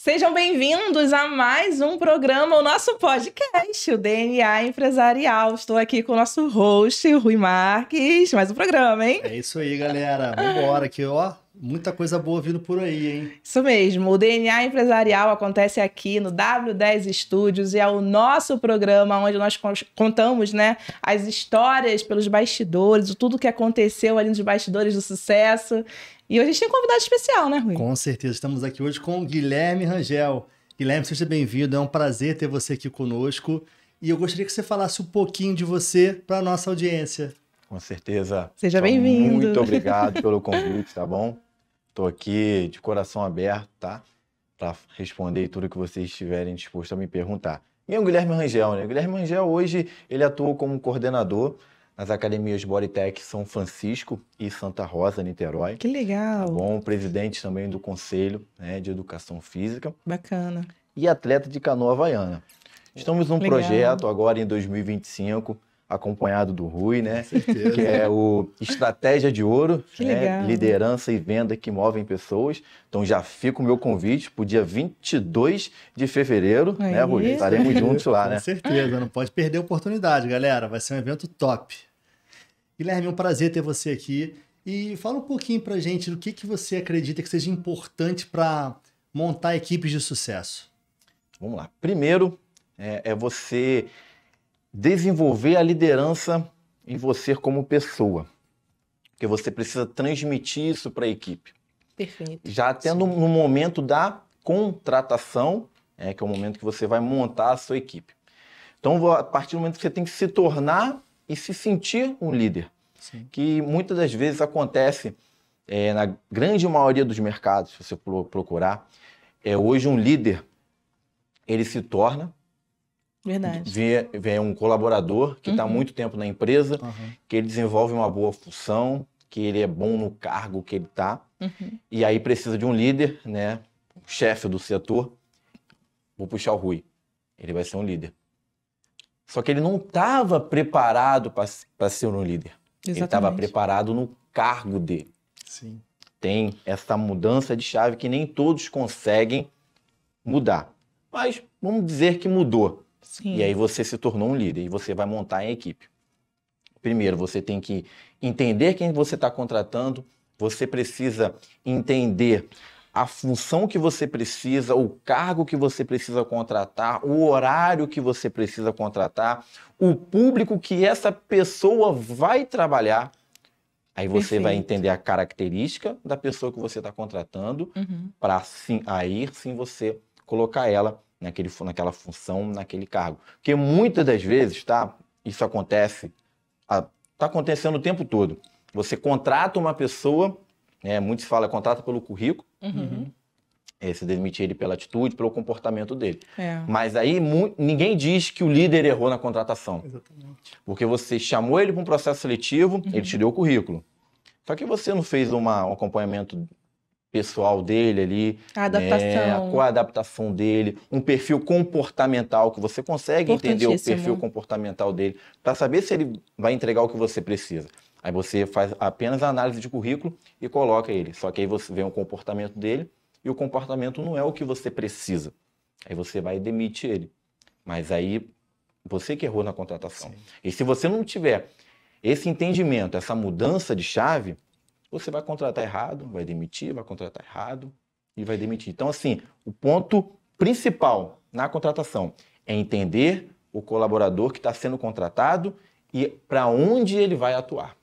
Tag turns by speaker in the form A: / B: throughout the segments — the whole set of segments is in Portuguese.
A: Sejam bem-vindos a mais um programa, o nosso podcast, o DNA Empresarial. Estou aqui com o nosso host, o Rui Marques. Mais um programa, hein?
B: É isso aí, galera. Vambora aqui, ó. Muita coisa boa vindo por aí, hein?
A: Isso mesmo. O DNA Empresarial acontece aqui no W10 Studios e é o nosso programa onde nós contamos, né, as histórias pelos bastidores, tudo que aconteceu ali nos bastidores do sucesso. E hoje a gente tem um convidado especial, né, Rui?
B: Com certeza. Estamos aqui hoje com o Guilherme Rangel. Guilherme, seja bem-vindo. É um prazer ter você aqui conosco. E eu gostaria que você falasse um pouquinho de você para a nossa audiência.
C: Com certeza.
A: Seja bem-vindo.
C: Muito obrigado pelo convite, tá bom? Estou aqui de coração aberto, tá? Para responder tudo que vocês estiverem dispostos a me perguntar. E é o Guilherme Rangel, né? O Guilherme Rangel hoje ele atua como coordenador nas academias Bodytech São Francisco e Santa Rosa, Niterói.
A: Que legal.
C: Tá bom? Presidente também do Conselho, né, de Educação Física.
A: Bacana.
C: E atleta de canoa havaiana. Estamos num projeto agora em 2025, acompanhado do Rui, né?
B: Certeza.
C: Que é o Estratégia de Ouro,
A: Que
C: né?
A: legal.
C: Liderança e venda que movem pessoas. Então já fica o meu convite para o dia 22 de fevereiro,
A: É
C: né, Rui?
A: isso.
C: Estaremos juntos lá,
B: Com
C: né?
B: certeza. Não pode perder a oportunidade, galera. Vai ser um evento top. Guilherme, é um prazer ter você aqui. E fala um pouquinho pra gente do que você acredita que seja importante para montar equipes de sucesso.
C: Vamos lá. Primeiro é você desenvolver a liderança em você como pessoa. Porque você precisa transmitir isso para a equipe.
A: Perfeito.
C: Já até no momento da contratação, que é o momento que você vai montar a sua equipe. Então, a partir do momento que você tem que se tornar e se sentir um líder,
B: Sim.
C: que muitas das vezes acontece na grande maioria dos mercados, se você procurar, hoje um líder, ele se torna,
A: Verdade.
C: vem um colaborador que está há muito tempo na empresa,
B: Uhum.
C: que ele desenvolve uma boa função, que ele é bom no cargo que ele está,
A: Uhum.
C: e aí precisa de um líder, né, um chefe do setor. Vou puxar o Rui, ele vai ser um líder. Só que ele não estava preparado para ser um líder. Ele estava
A: Exatamente.
C: preparado no cargo dele.
B: Sim.
C: Tem essa mudança de chave que nem todos conseguem mudar. Mas vamos dizer que mudou.
A: Sim.
C: E aí você se tornou um líder e você vai montar a equipe. Primeiro, você tem que entender quem você está contratando, você precisa entender a função que você precisa, o cargo que você precisa contratar, o horário que você precisa contratar, o público que essa pessoa vai trabalhar. Aí você vai
A: Perfeito.
C: entender a característica da pessoa que você está contratando
A: Uhum.
C: para aí sim você colocar ela naquela função, naquele cargo. Porque muitas das vezes, tá? Isso acontece, tá acontecendo o tempo todo. Você contrata uma pessoa, muitos falam contrata pelo currículo,
A: Uhum.
C: você demite ele pela atitude, pelo comportamento dele.
A: É.
C: Mas aí ninguém diz que o líder errou na contratação.
B: Exatamente.
C: Porque você chamou ele para um processo seletivo, ele te deu o currículo. Só que você não fez um acompanhamento pessoal dele ali,
A: A adaptação.
C: qual a adaptação dele, um perfil comportamental, que você consegue entender o
A: Importantíssimo.
C: perfil comportamental dele, para saber se ele vai entregar o que você precisa. Aí você faz apenas a análise de currículo e coloca ele. Só que aí você vê o comportamento dele e o comportamento não é o que você precisa. Aí você vai e demite ele. Mas aí você que errou na contratação.
B: Sim.
C: E se você não tiver esse entendimento, essa mudança de chave, você vai contratar errado, vai demitir, vai contratar errado e vai demitir. Então, assim, o ponto principal na contratação é entender o colaborador que está sendo contratado e para onde ele vai atuar.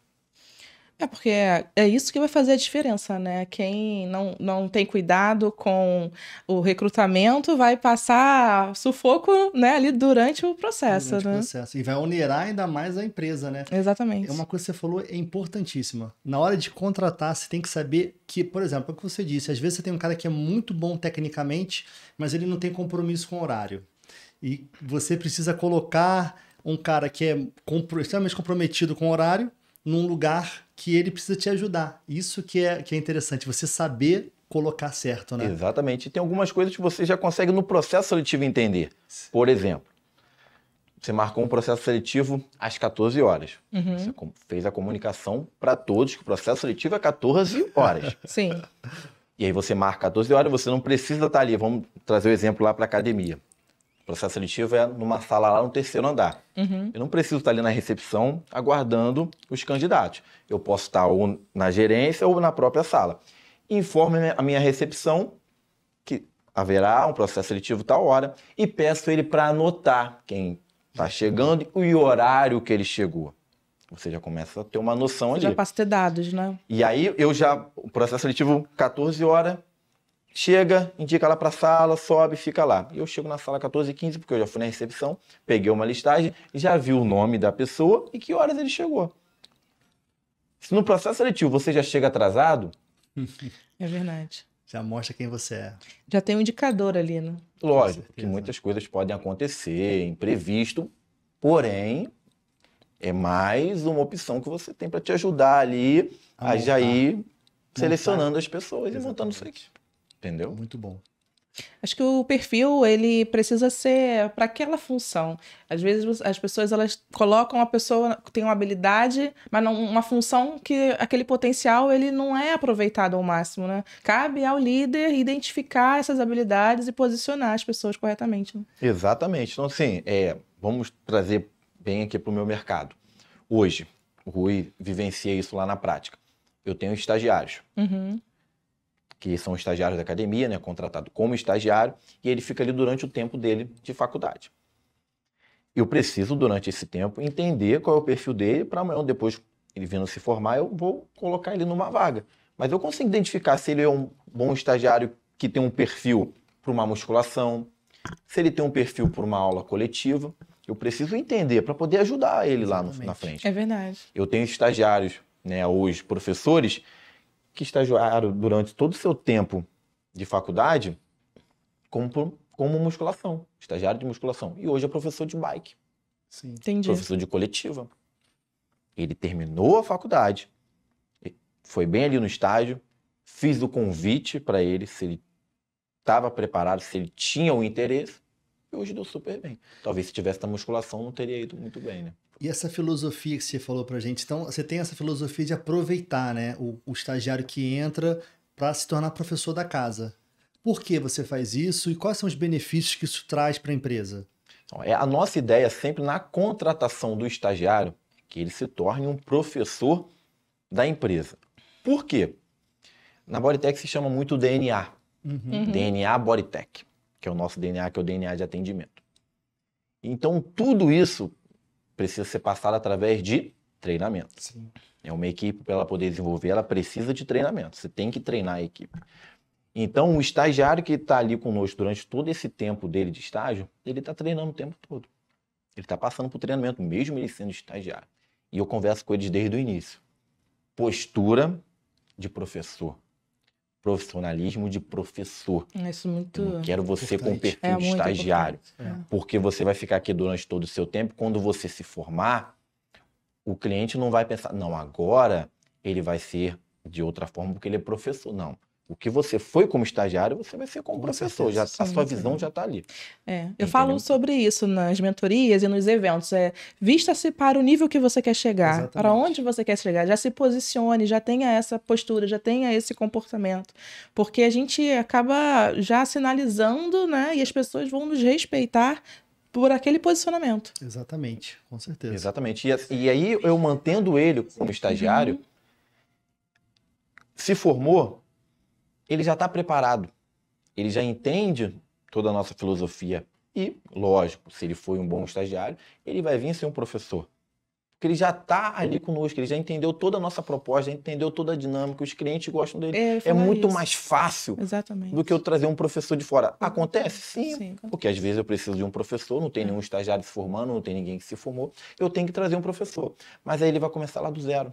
A: É porque é isso que vai fazer a diferença, né? Quem não tem cuidado com o recrutamento vai passar sufoco, né, ali durante o processo,
B: Durante o
A: né?
B: processo. E vai onerar ainda mais a empresa, né?
A: Exatamente.
B: É uma coisa que você falou, é importantíssima. Na hora de contratar, você tem que saber que, por exemplo, é o que você disse, às vezes você tem um cara que é muito bom tecnicamente, mas ele não tem compromisso com o horário. E você precisa colocar um cara que é extremamente comprometido com o horário num lugar que ele precisa te ajudar. Isso que é interessante, você saber colocar certo, né?
C: Exatamente. E tem algumas coisas que você já consegue no processo seletivo entender. Por exemplo, você marcou um processo seletivo às 14 horas.
A: Uhum.
C: Você fez a comunicação para todos que o processo seletivo é 14 horas.
A: Sim.
C: E aí você marca 14 horas, você não precisa estar ali. Vamos trazer o exemplo lá para academia. O processo seletivo é numa sala lá no 3º andar. Eu não preciso estar ali na recepção aguardando os candidatos. Eu posso estar ou na gerência ou na própria sala. Informe a minha recepção que haverá um processo seletivo tal hora e peço ele para anotar quem está chegando e o horário que ele chegou. Você já começa a ter uma noção ali.
A: Já passa a ter dados, né?
C: E aí o processo seletivo, 14 horas, chega, indica lá para a sala, sobe, fica lá. E eu chego na sala 14h15, porque eu já fui na recepção, peguei uma listagem, já vi o nome da pessoa e que horas ele chegou. Se no processo seletivo você já chega atrasado...
A: É verdade.
B: Já mostra quem você é.
A: Já tem um indicador ali, né?
C: Lógico que muitas coisas podem acontecer, imprevisto, porém, é mais uma opção que você tem para te ajudar ali a já ir selecionando as pessoas e montando sua equipe. Entendeu?
B: Muito bom.
A: Acho que o perfil, ele precisa ser para aquela função. Às vezes as pessoas, elas colocam a pessoa que tem uma habilidade, mas não, uma função que aquele potencial, ele não é aproveitado ao máximo, né? Cabe ao líder identificar essas habilidades e posicionar as pessoas corretamente, né?
C: Exatamente. Então, assim, vamos trazer bem aqui para o meu mercado. Hoje, o Rui vivencia isso lá na prática. Eu tenho estagiários. Que são estagiários da academia, né, contratado como estagiário, e ele fica ali durante o tempo dele de faculdade. Eu preciso, durante esse tempo, entender qual é o perfil dele, para amanhã, depois, ele vindo se formar, eu vou colocar ele numa vaga. Mas eu consigo identificar se ele é um bom estagiário que tem um perfil para uma musculação, se ele tem um perfil para uma aula coletiva. Eu preciso entender para poder ajudar ele lá na frente.
A: É verdade.
C: Eu tenho estagiários, né, hoje, professores, que estagiaram durante todo o seu tempo de faculdade como musculação, estagiário de musculação. E hoje é professor de bike.
B: Sim.
A: Entendi.
C: Professor de coletiva. Ele terminou a faculdade, foi bem ali no estágio, fiz o convite para ele, se ele estava preparado, se ele tinha o interesse, e hoje deu super bem. Talvez se tivesse na musculação não teria ido muito bem, né?
B: E essa filosofia que você falou pra gente, então você tem essa filosofia de aproveitar, né, o estagiário que entra para se tornar professor da casa. Por que você faz isso e quais são os benefícios que isso traz para a empresa?
C: Então, a nossa ideia sempre na contratação do estagiário que ele se torne um professor da empresa. Por quê? Na Bodytech se chama muito DNA. DNA Bodytech, que é o nosso DNA, que é o DNA de atendimento. Então, tudo isso precisa ser passado através de treinamento.
B: Sim.
C: É uma equipe, para ela poder desenvolver, ela precisa de treinamento. Você tem que treinar a equipe. Então, o estagiário que está ali conosco durante todo esse tempo dele de estágio, ele está treinando o tempo todo. Ele está passando por treinamento, mesmo ele sendo estagiário. E eu converso com eles desde o início. Postura de professor. Profissionalismo de professor.
A: Isso é muito...
C: Eu não quero você com
B: importante.
C: perfil de
A: muito
C: estagiário.
A: importante.
C: Porque você vai ficar aqui durante todo o seu tempo. Quando você se formar, o cliente não vai pensar, não, agora ele vai ser de outra forma porque ele é professor. Não. O que você foi como estagiário, você vai ser como professor. Já, a sua visão já está ali.
A: Eu falo sobre isso nas mentorias e nos eventos. Vista-se para o nível que você quer chegar.
B: Exatamente.
A: Para onde você quer chegar. Já se posicione, já tenha essa postura, já tenha esse comportamento. Porque a gente acaba já sinalizando, né? E as pessoas vão nos respeitar por aquele posicionamento.
B: Exatamente, com certeza.
C: Exatamente. E aí, eu mantendo ele como estagiário, se formou, ele já está preparado. Ele já entende toda a nossa filosofia. E, lógico, se ele foi um bom estagiário, ele vai vir ser um professor. Porque ele já está ali conosco, ele já entendeu toda a nossa proposta, já entendeu toda a dinâmica, os clientes gostam dele. É muito mais fácil do que eu trazer um professor de fora. Acontece? Sim, porque às vezes eu preciso de um professor, não tem nenhum estagiário se formando, não tem ninguém que se formou, eu tenho que trazer um professor. Mas aí ele vai começar lá do zero.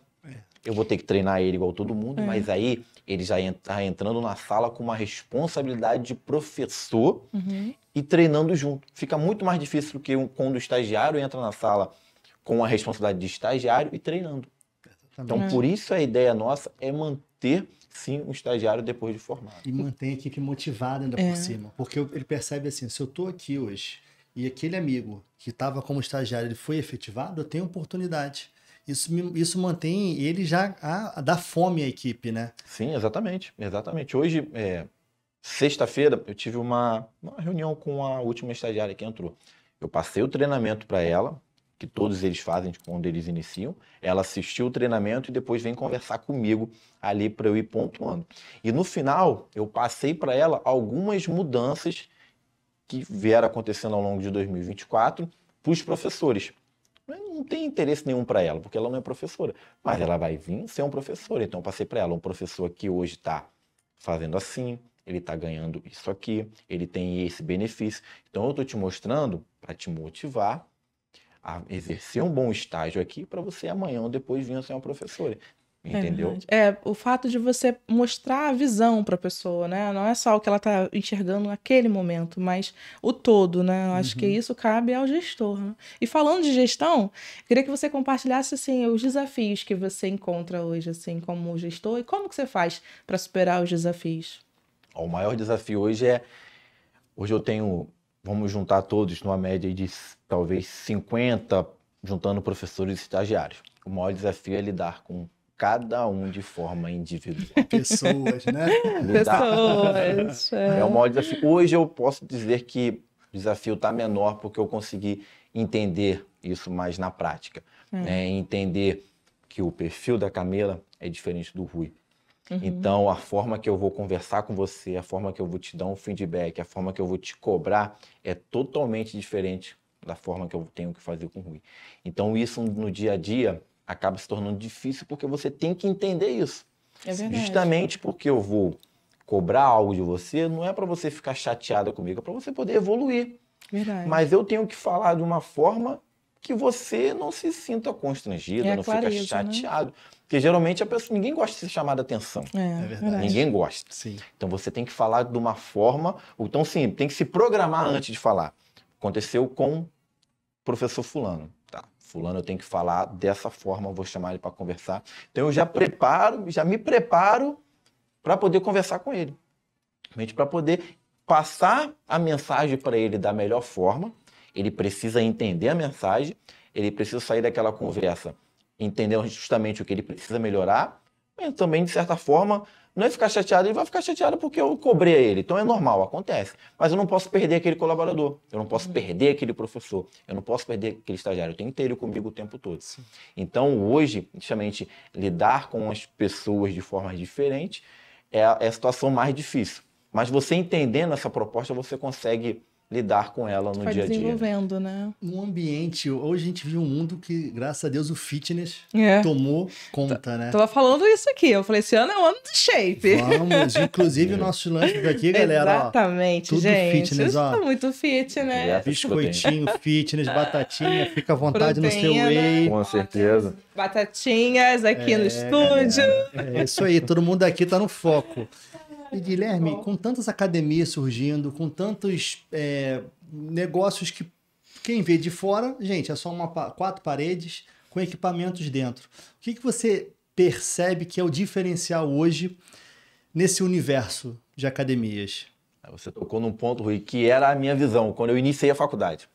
C: Eu vou ter que treinar ele igual todo mundo, mas aí ele já está entrando na sala com uma responsabilidade de professor e treinando junto. Fica muito mais difícil do que quando o estagiário entra na sala com a responsabilidade de estagiário e treinando. Então, por isso a ideia nossa é manter, sim, um estagiário depois de formado.
B: E manter a equipe motivada ainda por cima. Porque ele percebe assim, se eu estou aqui hoje e aquele amigo que estava como estagiário ele foi efetivado, eu tenho oportunidade. Isso mantém ele já dá fome à equipe, né?
C: Sim, exatamente. Hoje, sexta-feira, eu tive uma reunião com a última estagiária que entrou. Eu passei o treinamento para ela, que todos eles fazem quando eles iniciam. Ela assistiu o treinamento e depois vem conversar comigo ali para eu ir pontuando. E no final, eu passei para ela algumas mudanças que vieram acontecendo ao longo de 2024 para os professores. Não tem interesse nenhum para ela, porque ela não é professora. Mas ela vai vir ser um professor. Então, eu passei para ela um professor que hoje está fazendo assim, ele está ganhando isso aqui, ele tem esse benefício. Então, eu estou te mostrando para te motivar a exercer um bom estágio aqui para você amanhã ou depois vir a ser uma professora. Entendeu?
A: O fato de você mostrar a visão para a pessoa, né? Não é só o que ela está enxergando naquele momento, mas o todo, né? Eu acho que isso cabe ao gestor, né? E falando de gestão, queria que você compartilhasse, assim, os desafios que você encontra hoje, assim, como gestor, e como que você faz para superar os desafios?
C: O maior desafio hoje hoje eu tenho, vamos juntar todos numa média de talvez 50, juntando professores e estagiários. O maior desafio é lidar com cada um de forma individual.
B: Pessoas, né?
A: Pessoas.
C: É o maior desafio. Hoje eu posso dizer que o desafio está menor porque eu consegui entender isso mais na prática. Né? Entender que o perfil da Camila é diferente do Rui. Então, a forma que eu vou conversar com você, a forma que eu vou te dar um feedback, a forma que eu vou te cobrar é totalmente diferente da forma que eu tenho que fazer com o Rui. Então, isso no dia a dia acaba se tornando difícil porque você tem que entender isso.
A: É verdade.
C: Justamente porque eu vou cobrar algo de você, não é para você ficar chateada comigo, é para você poder evoluir.
A: Verdade.
C: Mas eu tenho que falar de uma forma que você não se sinta constrangida, não fica chateado. Né? Porque geralmente ninguém gosta de ser chamado a atenção.
B: É verdade.
C: Ninguém gosta.
B: Sim.
C: Então você tem que falar de uma forma, então sim, tem que se programar antes de falar. Aconteceu com o professor fulano. Tá, fulano eu tenho que falar dessa forma, vou chamar ele para conversar. Então eu já me preparo para poder conversar com ele. Para poder passar a mensagem para ele da melhor forma. Ele precisa entender a mensagem, ele precisa sair daquela conversa entendendo justamente o que ele precisa melhorar, mas também, de certa forma, não é ficar chateado, ele vai ficar chateado porque eu cobrei a ele. Então é normal, acontece. Mas eu não posso perder aquele colaborador, eu não posso perder aquele professor, eu não posso perder aquele estagiário, eu tenho que ter ele comigo o tempo todo. Sim. Então hoje, justamente, lidar com as pessoas de forma diferente é a situação mais difícil. Mas você entendendo essa proposta, você consegue lidar com ela no dia a dia.
A: Desenvolvendo, né?
B: No ambiente, hoje a gente vive um mundo que, graças a Deus, o fitness tomou conta, né?
A: Tava falando isso aqui, eu falei, esse ano é o ano de shape.
B: Vamos, inclusive nossos lanches aqui, galera,
A: exatamente,
B: ó, tudo
A: gente.
B: fitness, ó.
A: Tá muito fit, né?
B: Biscoitinho, fitness, batatinha, fica à vontade
A: proteína,
B: no seu whey.
C: Com certeza.
A: Batatinhas aqui no estúdio.
B: É isso aí, todo mundo aqui tá no foco. E Guilherme, com tantas academias surgindo, com tantos negócios que quem vê de fora, gente, é só 4 paredes com equipamentos dentro. O que você percebe que é o diferencial hoje nesse universo de academias?
C: Você tocou num ponto, Rui, que era a minha visão quando eu iniciei a faculdade.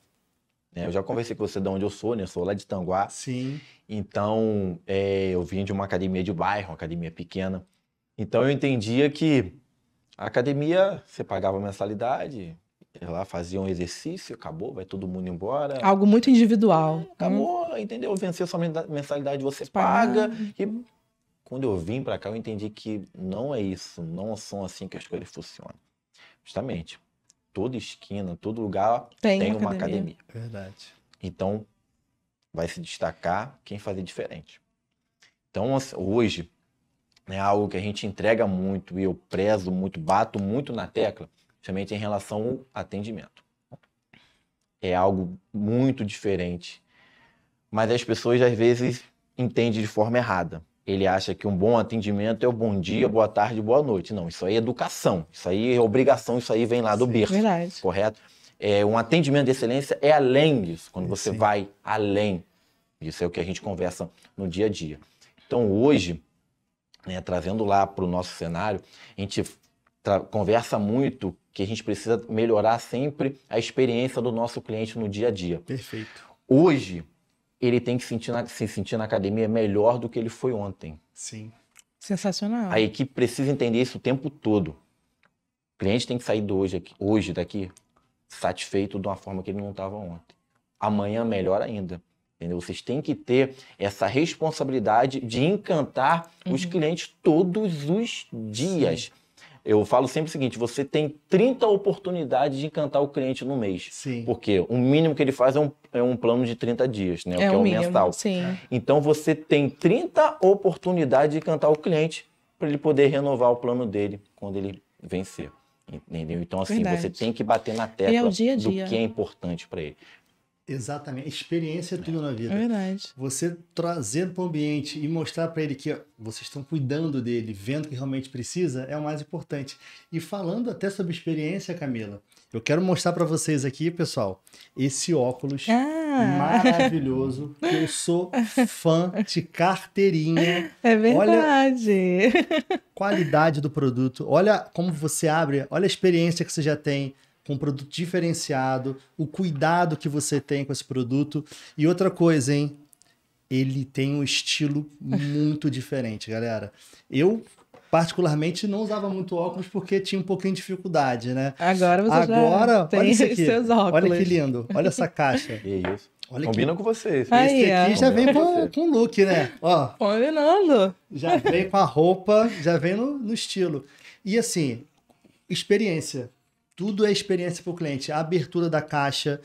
C: Eu já conversei com você de onde eu sou, né? Eu sou lá de Tanguá.
B: Sim.
C: Então, eu vim de uma academia de bairro, uma academia pequena. Então, eu entendia que a academia, você pagava mensalidade, lá fazia um exercício, acabou, vai todo mundo embora.
A: Algo muito individual.
C: Acabou, entendeu? Venceu sua mensalidade, você paga. E quando eu vim para cá, eu entendi que não é isso, não são assim que as coisas funcionam. Justamente, toda esquina, todo lugar tem uma academia.
B: Verdade.
C: Então, vai se destacar quem fazer diferente. Então, hoje, é algo que a gente entrega muito e eu prezo muito, bato muito na tecla, justamente em relação ao atendimento. É algo muito diferente, mas as pessoas às vezes entendem de forma errada. Ele acha que um bom atendimento é o bom dia, boa tarde, boa noite. Não, isso aí é educação, isso aí é obrigação, isso aí vem lá do berço.
A: Verdade.
C: Correto? Um atendimento de excelência é além disso, quando você vai além disso, é o que a gente conversa no dia a dia. Então hoje, trazendo lá para o nosso cenário, a gente conversa muito que a gente precisa melhorar sempre a experiência do nosso cliente no dia a dia.
B: Perfeito.
C: Hoje, ele tem que se sentir na academia melhor do que ele foi ontem.
B: Sim.
A: Sensacional.
C: A equipe precisa entender isso o tempo todo. O cliente tem que sair hoje daqui satisfeito de uma forma que ele não estava ontem. Amanhã melhor ainda. Entendeu? Vocês têm que ter essa responsabilidade de encantar os clientes todos os dias. Sim. Eu falo sempre o seguinte, você tem 30 oportunidades de encantar o cliente no mês.
B: Sim.
C: Porque o mínimo que ele faz é um plano de 30 dias, né?
A: É
C: que é o
A: mínimo,
C: mensal.
A: Sim.
C: Então você tem 30 oportunidades de encantar o cliente para ele poder renovar o plano dele quando ele vencer. Entendeu? Então, assim,
A: Verdade.
C: você tem que bater na tecla
A: é o dia a dia.
C: do que é importante para ele.
B: Exatamente. Experiência é tudo na vida.
A: É verdade.
B: Você trazer para o ambiente e mostrar para ele que vocês estão cuidando dele, vendo que realmente precisa, é o mais importante. E falando até sobre experiência, Camila, eu quero mostrar para vocês aqui, pessoal, esse óculos maravilhoso. Eu sou fã de carteirinha.
A: É verdade.
B: Olha a qualidade do produto. Olha como você abre, olha a experiência que você já tem com um produto diferenciado, o cuidado que você tem com esse produto. E outra coisa, hein? Ele tem um estilo muito diferente, galera. Eu, particularmente, não usava muito óculos porque tinha um pouquinho de dificuldade, né?
A: Agora você já tem
B: olha isso aqui.
A: seus óculos.
B: Olha que lindo. Olha essa caixa.
C: Que isso.
B: Olha
C: Combina com vocês.
A: Aí,
B: esse aqui já vem com look, né? Ó,
A: combinando.
B: já vem com a roupa, já vem no estilo. E assim, experiência. Tudo é experiência para o cliente. A abertura da caixa,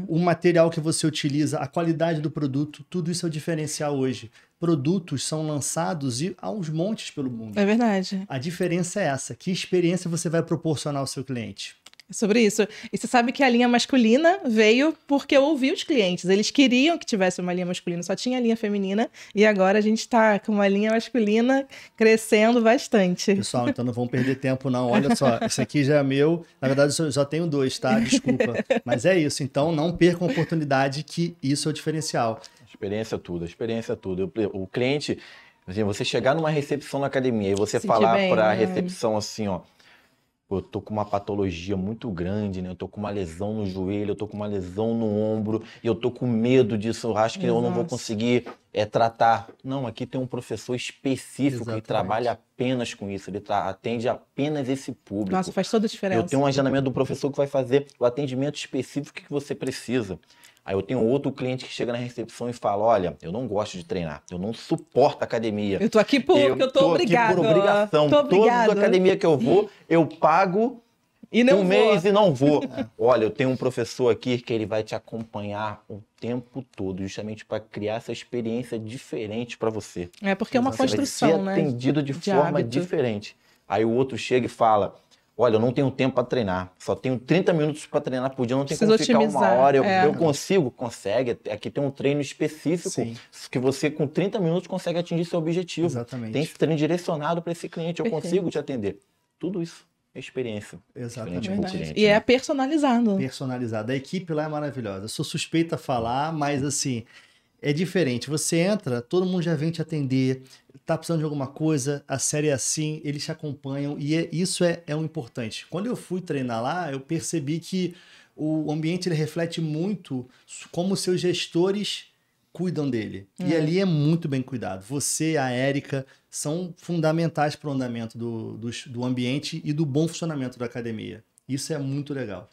B: o material que você utiliza, a qualidade do produto, tudo isso é o diferencial hoje. Produtos são lançados aos montes pelo mundo.
A: É verdade.
B: A diferença é essa. Que experiência você vai proporcionar ao seu cliente?
A: É sobre isso. E você sabe que a linha masculina veio porque eu ouvi os clientes. Eles queriam que tivesse uma linha masculina, só tinha a linha feminina. E agora a gente está com uma linha masculina crescendo bastante.
B: Pessoal, então não vamos perder tempo não. Olha só, esse aqui já é meu. Na verdade, eu já tenho 2, tá? Desculpa. Mas é isso. Então não percam a oportunidade que isso é o diferencial.
C: Experiência tudo, experiência tudo. O cliente, assim, você chegar numa recepção na academia e você
A: Sentir
C: falar
A: bem,
C: para a
A: né?
C: recepção assim, ó, eu tô com uma patologia muito grande, né? Eu tô com uma lesão no joelho, eu tô com uma lesão no ombro, e eu tô com medo disso, eu acho que eu não vou conseguir tratar. Não, aqui tem um professor específico que trabalha apenas com isso, ele atende apenas esse público.
A: Nossa, faz toda a diferença.
C: Eu tenho um agendamento do professor que vai fazer o atendimento específico que você precisa. Aí eu tenho outro cliente que chega na recepção e fala, olha, eu não gosto de treinar, eu não suporto academia.
A: Eu tô aqui porque eu tô obrigado.
C: Aqui por obrigação. Toda academia que eu vou, eu pago
A: e não
C: mês e não vou. Olha, eu tenho um professor aqui que ele vai te acompanhar o tempo todo, justamente para criar essa experiência diferente para você.
A: É porque é uma construção,
C: você vai ser
A: né?
C: atendido de forma diferente. Aí o outro chega e fala, olha, eu não tenho tempo para treinar, só tenho 30 minutos para treinar por dia, eu não tenho como ficar uma hora. Eu consigo? Consegue. Aqui tem um treino específico que você, com 30 minutos, consegue atingir seu objetivo.
B: Exatamente.
C: Tem esse treino direcionado para esse cliente, eu consigo te atender. Tudo isso é experiência.
B: Exatamente.
C: Cliente,
A: e é personalizado.
B: Personalizado. A equipe lá é maravilhosa. Eu sou suspeita a falar, mas assim, é diferente. Você entra, todo mundo já vem te atender, tá precisando de alguma coisa, a série é assim, eles te acompanham e isso é o importante. Quando eu fui treinar lá, eu percebi que o ambiente ele reflete muito como os seus gestores cuidam dele. E ali é muito bem cuidado. Você, a Érica, são fundamentais para o andamento do ambiente e do bom funcionamento da academia. Isso é muito legal.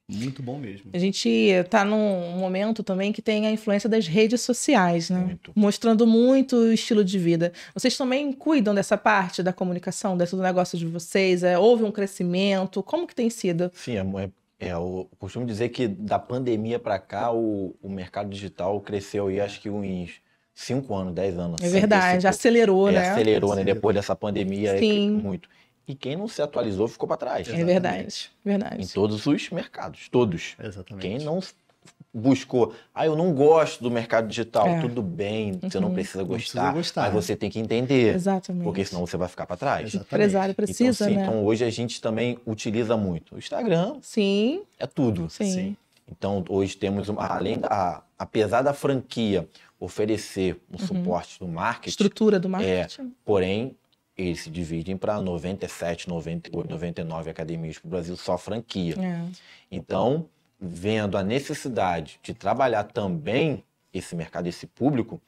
B: Muito bom mesmo.
A: A gente está num momento também que tem a influência das redes sociais, né?
C: Muito.
A: Mostrando muito o estilo de vida. Vocês também cuidam dessa parte da comunicação, do negócio de vocês? Houve um crescimento? Como que tem sido?
C: Sim, eu costumo dizer que da pandemia para cá o mercado digital cresceu aí acho que uns 5 anos, 10 anos.
A: É verdade, acelerou, né?
C: Acelerou, né? Depois dessa pandemia,
A: Sim.
C: muito. E quem não se atualizou ficou para trás.
A: É verdade, verdade.
C: Em todos os mercados, todos.
B: Exatamente.
C: Quem não buscou, eu não gosto do mercado digital, tudo bem, você não precisa gostar, mas você tem que entender.
A: Exatamente.
C: Porque senão você vai ficar para trás.
A: O empresário precisa,
C: então, sim,
A: né?
C: então hoje a gente também utiliza muito. O Instagram é tudo.
A: Sim.
C: Então hoje temos, apesar da franquia oferecer um suporte do marketing,
A: estrutura do marketing.
C: Porém, eles se dividem para 97, 98, 99 academias para o Brasil, só franquia. Então, vendo a necessidade de trabalhar também esse mercado, esse público,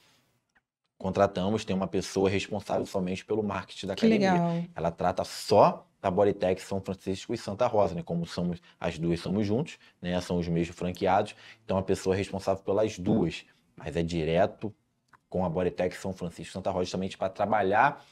C: contratamos, tem uma pessoa responsável somente pelo marketing da
A: Que
C: academia.
A: legal.
C: Ela trata só da Bodytech São Francisco e Santa Rosa, né? Como somos, as duas somos juntos, né? São os mesmos franqueados, então a pessoa é responsável pelas duas, mas é direto com a Bodytech São Francisco e Santa Rosa, justamente para trabalhar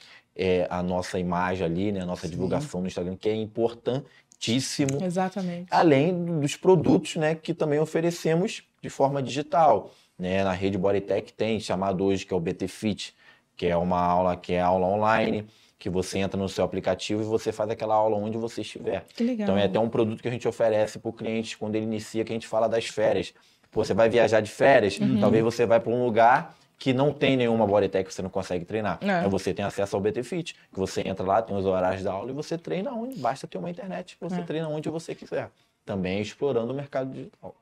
C: a nossa imagem ali, né? A nossa divulgação no Instagram, que é importantíssimo.
A: Exatamente.
C: Além dos produtos, né, que também oferecemos de forma digital, né? Na rede Bodytech tem chamado hoje que é o BT Fit, que é uma aula online, que você entra no seu aplicativo e você faz aquela aula onde você estiver.
A: Que legal.
C: Então é até um produto que a gente oferece para o cliente quando ele inicia, que a gente fala das férias. Pô, você vai viajar de férias, talvez você vai para um lugar que não tem nenhuma Bodytech, você não consegue treinar. Então você tem acesso ao BT Fit, que você entra lá, tem os horários da aula e você treina onde, basta ter uma internet, você treina onde você quiser. Também explorando o mercado digital.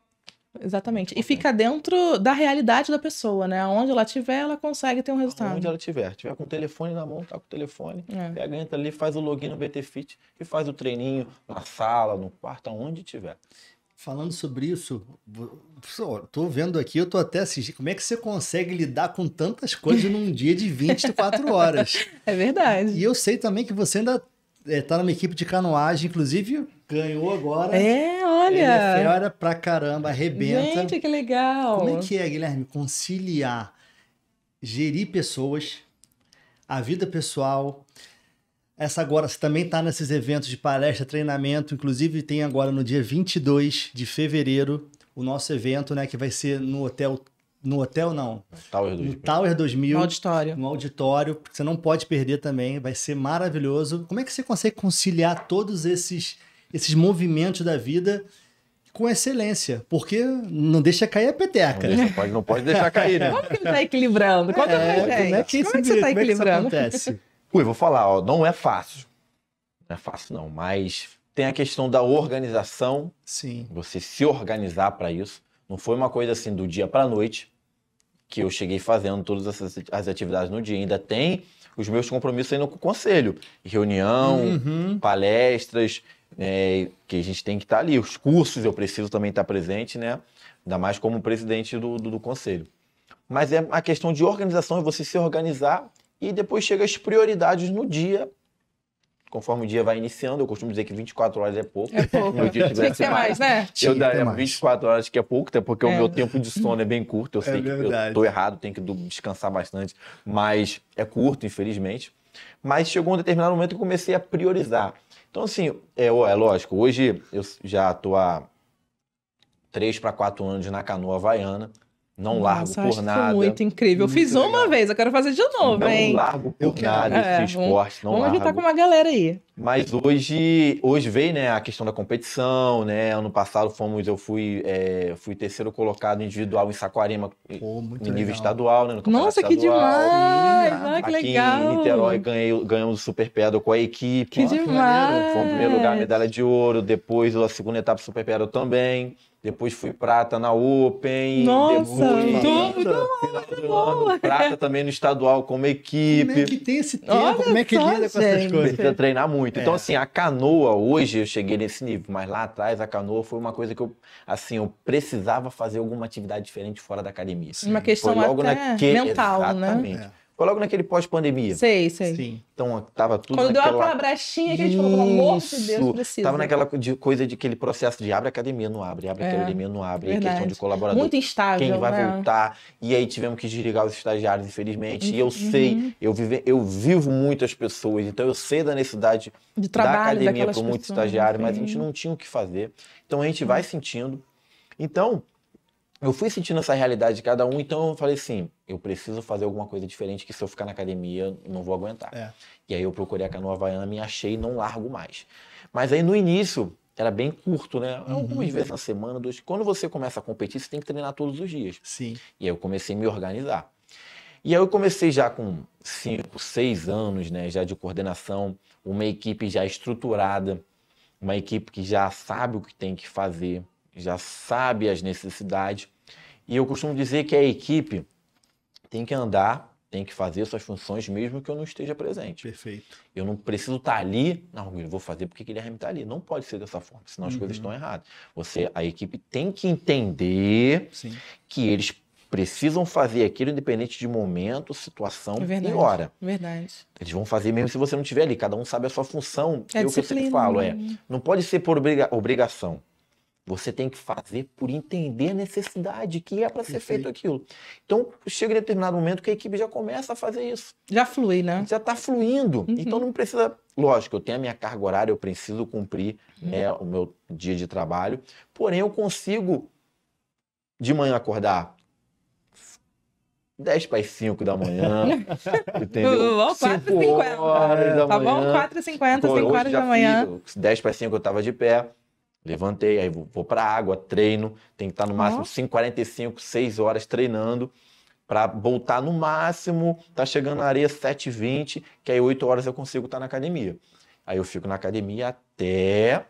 A: Exatamente. E fica dentro da realidade da pessoa, né? Onde ela estiver, ela consegue ter um resultado.
C: Onde ela tiver com o telefone na mão, tá com o telefone, pega, entra ali, faz o login no BT Fit e faz o treininho na sala, no quarto, aonde tiver.
B: Falando sobre isso, tô vendo aqui, eu tô até assistindo. Como é que você consegue lidar com tantas coisas num dia de 24 horas?
A: É verdade.
B: E eu sei também que você ainda tá numa equipe de canoagem, inclusive ganhou agora.
A: Olha!
B: Ele é fera pra caramba, arrebenta.
A: Gente, que legal!
B: Como é que é, Guilherme, conciliar, gerir pessoas, a vida pessoal? Essa agora, você também está nesses eventos de palestra, treinamento, inclusive tem agora no dia 22 de fevereiro o nosso evento, né, que vai ser no Tower 2000.
A: No auditório.
B: No auditório, você não pode perder também, vai ser maravilhoso. Como é que você consegue conciliar todos esses movimentos da vida com excelência? Porque não deixa cair a peteca.
C: Não pode deixar cair, né?
A: Como que ele está equilibrando? Conta pra gente.
B: Como é que você está equilibrando? Como é que isso acontece?
C: Ui, vou falar, ó, não é fácil. Não é fácil, não. Mas tem a questão da organização.
B: Sim.
C: Você se organizar para isso. Não foi uma coisa assim do dia para a noite que eu cheguei fazendo todas as atividades no dia. Ainda tem os meus compromissos ainda com o conselho. Reunião, palestras, que a gente tem que estar ali. Os cursos eu preciso também estar presente, né? Ainda mais como presidente do conselho. Mas é a questão de organização, é você se organizar e depois chega as prioridades no dia. Conforme o dia vai iniciando, eu costumo dizer que 24 horas é pouco.
A: É pouco.
C: Tinha
A: que ser mais, né?
C: Eu daria 24 horas que é pouco, até porque o meu tempo de sono é bem curto. Eu sei que eu tô errado, tenho que descansar bastante. Mas é curto, infelizmente. Mas chegou um determinado momento que eu comecei a priorizar. Então, assim, é lógico, hoje eu já tô há 3 para 4 anos na canoa havaiana. Não largo por nada.
A: Foi muito incrível. Eu fiz uma vez, eu quero fazer de novo, hein?
C: Não largo por nada esse esporte, não largo.
A: Vamos juntar com uma galera aí.
C: Mas hoje veio, né, a questão da competição, né? Ano passado eu fui terceiro colocado individual em Saquarema, em nível estadual, né? No
A: Nossa, que
C: estadual.
A: demais! Que legal!
C: Aqui em Niterói ganhamos o Super Pedal com a equipe.
A: Que demais!
C: Foi o primeiro lugar, medalha de ouro. Depois a segunda etapa do Super Pedal também. Depois fui prata na Open.
A: Nossa,
C: tudo! Prata também no estadual como equipe.
B: Como é que tem esse tempo? Como é que lida com essas coisas?
C: Precisa treinar muito. Então, assim, a canoa, hoje eu cheguei nesse nível, mas lá atrás a canoa foi uma coisa que eu precisava fazer alguma atividade diferente fora da academia.
A: Uma questão até mental,
C: exatamente.
A: Né?
C: Foi logo naquele pós-pandemia.
A: Sei.
B: Sim.
C: Então, tava tudo
A: Quando deu aquela brechinha que a gente falou, pelo amor de Deus, precisa.
C: Tava naquela coisa de aquele processo de abre a academia, não abre, abre a academia, não abre. E questão de colaborador.
A: Muito instável,
C: quem vai voltar. E aí tivemos que desligar os estagiários, infelizmente. E eu sei, eu vivo muitas pessoas, então eu sei da necessidade
A: de trabalho
C: da academia para muitos estagiários, mas a gente não tinha o que fazer. Então a gente vai sentindo. Então, eu fui sentindo essa realidade de cada um, então eu falei assim, eu preciso fazer alguma coisa diferente, que se eu ficar na academia, eu não vou aguentar. E aí eu procurei a canoa havaiana, me achei e não largo mais. Mas aí no início, era bem curto, né? Algumas vezes na semana, 2. Quando você começa a competir, você tem que treinar todos os dias.
B: Sim.
C: E aí eu comecei a me organizar. E aí eu comecei já com 5, 6 anos, né, já de coordenação, uma equipe já estruturada, uma equipe que já sabe o que tem que fazer, já sabe as necessidades. E eu costumo dizer que a equipe tem que andar, tem que fazer suas funções, mesmo que eu não esteja presente.
B: Perfeito.
C: Eu não preciso estar ali, não, eu vou fazer porque o Guilherme está ali. Não pode ser dessa forma, senão as coisas estão erradas. A equipe tem que entender que eles precisam fazer aquilo independente de momento, situação
A: Verdade,
C: e hora.
A: verdade.
C: Eles vão fazer mesmo se você não estiver ali. Cada um sabe a sua função.
A: É
C: E o que eu sempre
A: disciplina,
C: falo
A: né?
C: não pode ser por obrigação. Você tem que fazer por entender a necessidade que é para ser feito aquilo. Então, chega em determinado momento que a equipe já começa a fazer isso.
A: Já flui, né?
C: Já está fluindo. Então, não precisa... Lógico, eu tenho a minha carga horária, eu preciso cumprir o meu dia de trabalho. Porém, eu consigo, de manhã, acordar 10 para as 5 da manhã, entendeu?
A: 4h50.
C: horas da
A: Tá bom?
C: manhã.
A: 4h50,
C: Pô,
A: 5
C: hoje
A: horas
C: já
A: da manhã.
C: fiz, 10 para as 5 eu estava de pé, levantei, aí vou para a água, treino, tem que estar no máximo 5h45, 6 horas treinando, para voltar no máximo, tá chegando na areia 7h20, que aí 8 horas eu consigo estar na academia. Aí eu fico na academia até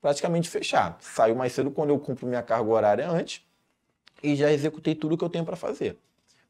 C: praticamente fechar. Saio mais cedo quando eu cumpro minha carga horária antes e já executei tudo que eu tenho para fazer.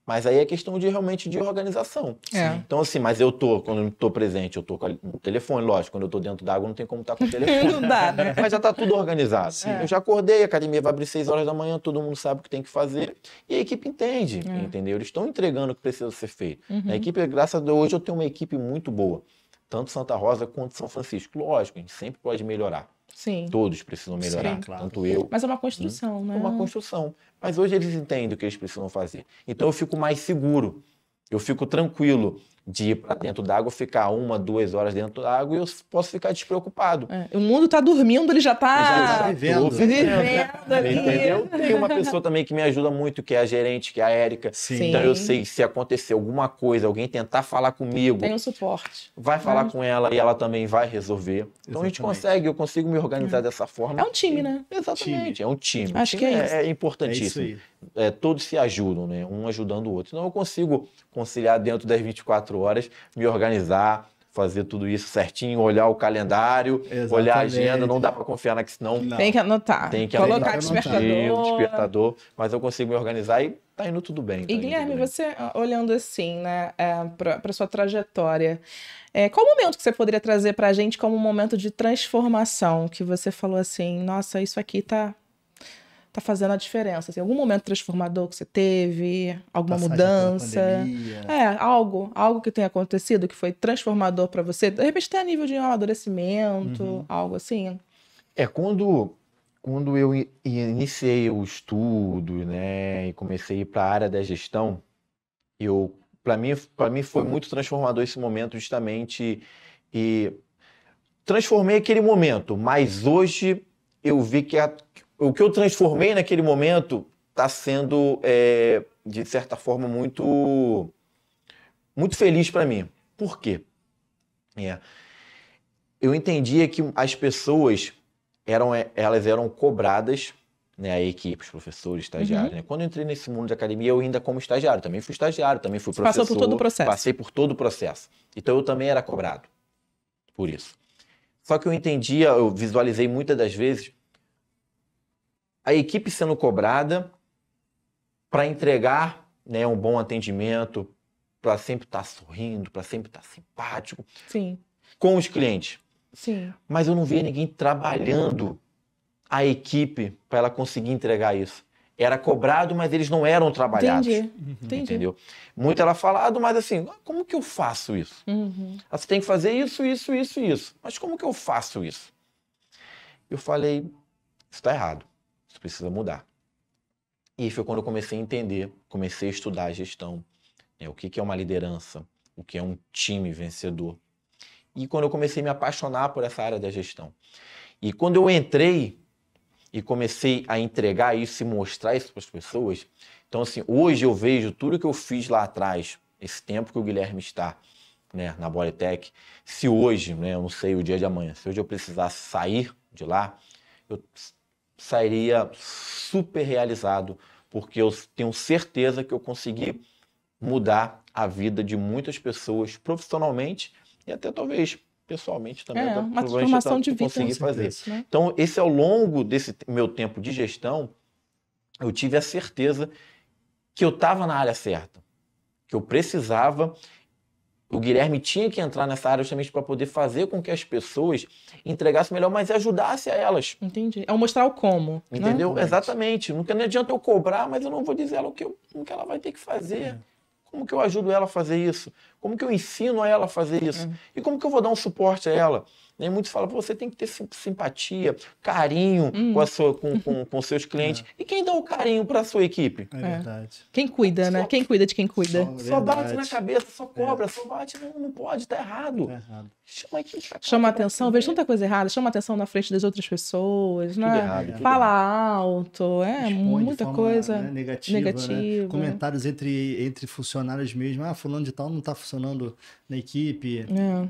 C: Mas aí é questão de realmente de organização.
A: É.
C: Então, assim, mas quando eu estou presente, eu estou com o telefone, lógico, quando eu estou dentro d'água, não tem como estar com o telefone.
A: Não dá, né?
C: Mas já está tudo organizado. Eu já acordei, a academia vai abrir 6 horas da manhã, todo mundo sabe o que tem que fazer. E a equipe entende, entendeu? Eles estão entregando o que precisa ser feito. A equipe, graças a Deus, hoje eu tenho uma equipe muito boa. Tanto Santa Rosa quanto São Francisco. Lógico, a gente sempre pode melhorar.
A: Sim.
C: Todos precisam melhorar,
A: Sim.
B: Claro.
C: tanto eu.
A: Mas é uma construção, né?
C: É uma construção. Mas hoje eles entendem o que eles precisam fazer. Então eu fico mais seguro. Eu fico tranquilo de ir para dentro d'água, ficar 1, 2 horas dentro d'água e eu posso ficar despreocupado.
A: O mundo tá dormindo, ele já
B: Já
A: tá
B: tá vivendo.
A: vivendo ali.
C: Entendeu? Tem uma pessoa também que me ajuda muito, que é a gerente, que é a Érica.
B: Sim.
C: Então eu sei que se acontecer alguma coisa, alguém tentar falar comigo,
A: Tem um suporte.
C: vai falar com ela e ela também vai resolver. Então a gente
B: Exatamente.
C: eu consigo me organizar dessa forma.
A: É um time, né?
C: Exatamente, é um time.
A: Acho
C: O
A: que
C: time
A: é isso.
C: é
B: É isso
C: importantíssimo.
B: aí.
C: Todos se ajudam, né? Um ajudando o outro. Então eu consigo conciliar dentro das 24 horas, me organizar, fazer tudo isso certinho, olhar o calendário,
B: Exatamente.
C: olhar a agenda, não dá para confiar na que senão
B: Não.
A: Tem que anotar.
C: tem que
A: Colocar
C: anotar
A: despertador.
C: despertador, mas eu consigo me organizar e tá indo tudo bem.
A: E
C: tá indo
A: Guilherme,
C: tudo bem.
A: você olhando assim, né, para sua trajetória, qual momento que você poderia trazer para a gente como um momento de transformação que você falou assim, nossa, isso aqui tá fazendo a diferença? Assim, algum momento transformador que você teve, alguma
B: Passagem pela
A: mudança?
B: pandemia.
A: Algo que tenha acontecido que foi transformador para você, de repente até a nível de amadurecimento, algo assim.
C: Quando eu iniciei o estudo, né, e comecei a ir para a área da gestão, para mim foi muito transformador esse momento justamente e transformei aquele momento, mas hoje eu vi que o que eu transformei naquele momento está sendo, de certa forma, muito, muito feliz para mim. Por quê? Eu entendia que as pessoas elas eram cobradas, né, a equipe, os professores, estagiários. Né? Quando eu entrei nesse mundo de academia, eu ainda como estagiário, também fui estagiário, também fui professor.
A: Passou por todo o processo.
C: Passei por todo o processo. Então eu também era cobrado por isso. Só que eu visualizei muitas das vezes a equipe sendo cobrada para entregar, né, um bom atendimento, para sempre estar sorrindo, para sempre estar simpático
A: Sim,
C: com os clientes.
A: sim.
C: Mas eu não via ninguém trabalhando a equipe para ela conseguir entregar isso. Era cobrado, mas eles não eram trabalhados.
A: Entendi.
C: Entendeu? Muito era falado, mas assim, como que eu faço isso? Você tem que fazer isso, isso, isso, isso. Mas como que eu faço isso? Eu falei, isso está errado. Isso precisa mudar. E foi quando eu comecei a entender, comecei a estudar a gestão, né, o que é uma liderança, o que é um time vencedor. E quando eu comecei a me apaixonar por essa área da gestão. E quando eu entrei e comecei a entregar isso e mostrar isso para as pessoas, então assim, hoje eu vejo tudo que eu fiz lá atrás, esse tempo que o Guilherme está, né, na Bodytech, se hoje, né, eu não sei o dia de amanhã, se hoje eu precisasse sair de lá, eu sairia super realizado, porque eu tenho certeza que eu consegui mudar a vida de muitas pessoas profissionalmente e até talvez pessoalmente também.
A: Uma transformação de vida.
C: Consegui fazer.
A: Né?
C: Então, ao longo desse meu tempo de gestão, eu tive a certeza que eu estava na área certa, que eu precisava O Guilherme tinha que entrar nessa área justamente para poder fazer com que as pessoas entregassem melhor, mas ajudasse a elas.
A: Entendi. É o mostrar o como.
C: Entendeu?
A: Né?
C: Exatamente. Não adianta eu cobrar, mas eu não vou dizer ela o que ela vai ter que fazer. Como que eu ajudo ela a fazer isso? Como que eu ensino a ela a fazer isso? E como que eu vou dar um suporte a ela? E muitos falam, você tem que ter simpatia, carinho com seus clientes. E quem dá o carinho para a sua equipe?
B: É verdade.
A: Quem cuida, né? Quem cuida de quem cuida.
C: Só bate na cabeça, só cobra, só bate. Não pode, tá errado. Chama a equipe pra cá,
A: Chama atenção, vejo tanta coisa errada, chama atenção na frente das outras pessoas, né?
C: errado,
A: Fala alto,
B: Expõe
A: muita
B: de forma,
A: coisa
B: né, negativa.
A: negativa.
B: Comentários entre funcionários mesmo. Fulano de tal não está funcionando na equipe.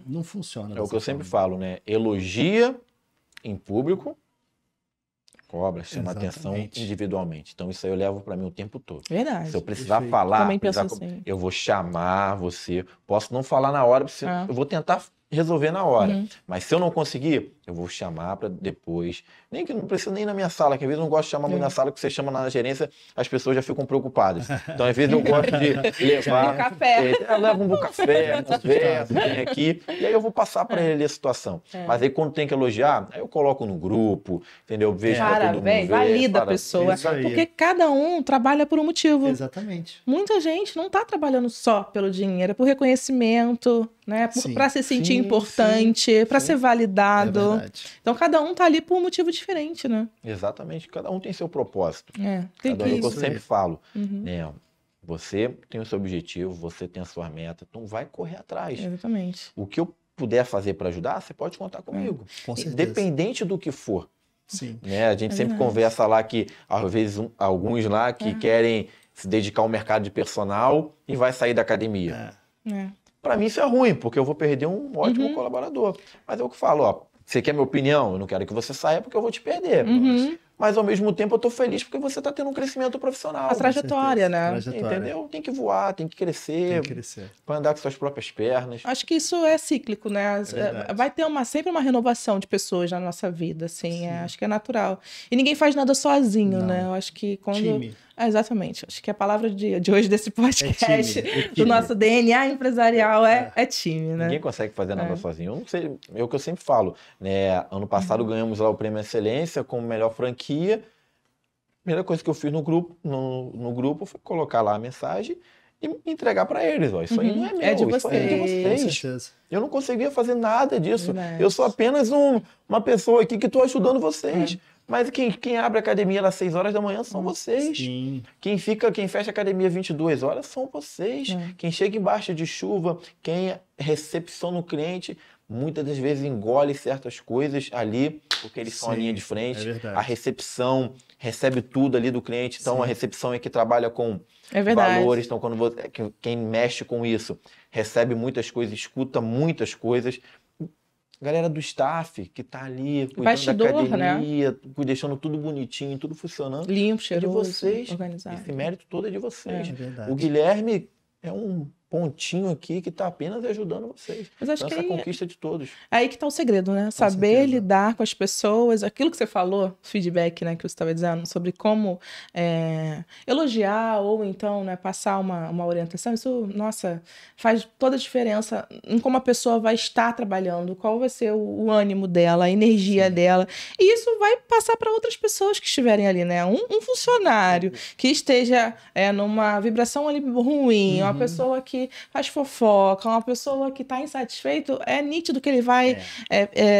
B: Não funciona.
C: É o que eu sempre falo, né? Elogia em público, cobra, chama atenção individualmente. Então isso aí eu levo para mim o tempo todo.
A: Verdade.
C: Se eu precisar falar,
A: Também penso assim.
C: eu vou chamar você. Posso não falar na hora, eu vou tentar resolver na hora. Mas se eu não conseguir, eu vou chamar para depois. Nem que não precisa nem na minha sala, que às vezes eu não gosto de chamar muito na sala, que você chama na gerência, as pessoas já ficam preocupadas. Então, às vezes eu gosto de levar...
A: café.
C: Eu levo um café, conversa, vem aqui, e aí eu vou passar para ele a situação. Mas aí quando tem que elogiar, aí eu coloco no grupo, entendeu? Vejo pra todo mundo ver,
A: valida a pessoa. Porque cada um trabalha por um motivo.
B: Exatamente.
A: Muita gente não está trabalhando só pelo dinheiro, é por reconhecimento, né? Para se sentir importante, para ser validado. Então, cada um tá ali por um motivo diferente, né?
C: Exatamente. Cada um tem seu propósito.
A: Tem
C: que eu sempre falo,
A: Uhum.
C: né? Você tem o seu objetivo, você tem a sua meta, então vai correr atrás.
A: Exatamente.
C: O que eu puder fazer para ajudar, você pode contar comigo.
B: Com certeza.
C: Independente do que for.
B: Sim.
C: Né? A gente sempre conversa lá que, às vezes, alguns lá que querem se dedicar ao mercado de personal e vai sair da academia. Para mim isso é ruim, porque eu vou perder um ótimo colaborador. Mas é o que eu falo, ó, você quer minha opinião? Eu não quero que você saia porque eu vou te perder. Mas ao mesmo tempo eu tô feliz porque você tá tendo um crescimento profissional.
A: A trajetória, né?
C: Entendeu? Tem que voar, tem que crescer. Para andar com suas próprias pernas.
A: Acho que isso é cíclico, né? Vai ter sempre uma renovação de pessoas na nossa vida, assim. Acho que é natural. E ninguém faz nada sozinho, né? Eu acho que quando... Time. Exatamente. Acho que a palavra de hoje desse podcast, do nosso DNA empresarial, é time, né?
C: Ninguém consegue fazer nada sozinho. Eu não sei, é o que eu sempre falo, né? Ano passado ganhamos lá o Prêmio Excelência como melhor franquia. A primeira coisa que eu fiz no grupo foi colocar lá a mensagem e entregar para eles. Ó. Isso aí não é meu,
A: é de
C: isso aí é de vocês. Eu não conseguia fazer nada disso. Eu sou apenas uma pessoa aqui que estou ajudando vocês. Mas quem abre a academia às 6 horas da manhã são vocês.
B: Sim.
C: Quem fecha a academia às 22 horas são vocês. Quem chega embaixo de chuva, quem recepciona o cliente, muitas das vezes engole certas coisas ali, porque eles são a linha de frente. A recepção recebe tudo ali do cliente. Então, a recepção é que trabalha com valores. Então, quem mexe com isso recebe muitas coisas, escuta muitas coisas. Galera do staff que tá ali cuidando da academia, deixando tudo bonitinho, tudo funcionando.
A: Limpo, cheiroso,
C: de vocês.
A: Organizado.
C: Esse mérito todo é de vocês.
B: O
C: Guilherme é um pontinho aqui que está apenas ajudando vocês.
A: Mas acho
C: essa conquista de todos.
A: É aí que está o segredo, né? Saber lidar com as pessoas. Aquilo que você falou, feedback, né, que você estava dizendo, sobre como elogiar ou então, né, passar uma orientação. Isso, nossa, faz toda a diferença em como a pessoa vai estar trabalhando, qual vai ser o ânimo dela, a energia dela. E isso vai passar para outras pessoas que estiverem ali, né? Um funcionário que esteja numa vibração ali ruim, uma pessoa que faz fofoca, uma pessoa que está insatisfeito, é nítido que ele vai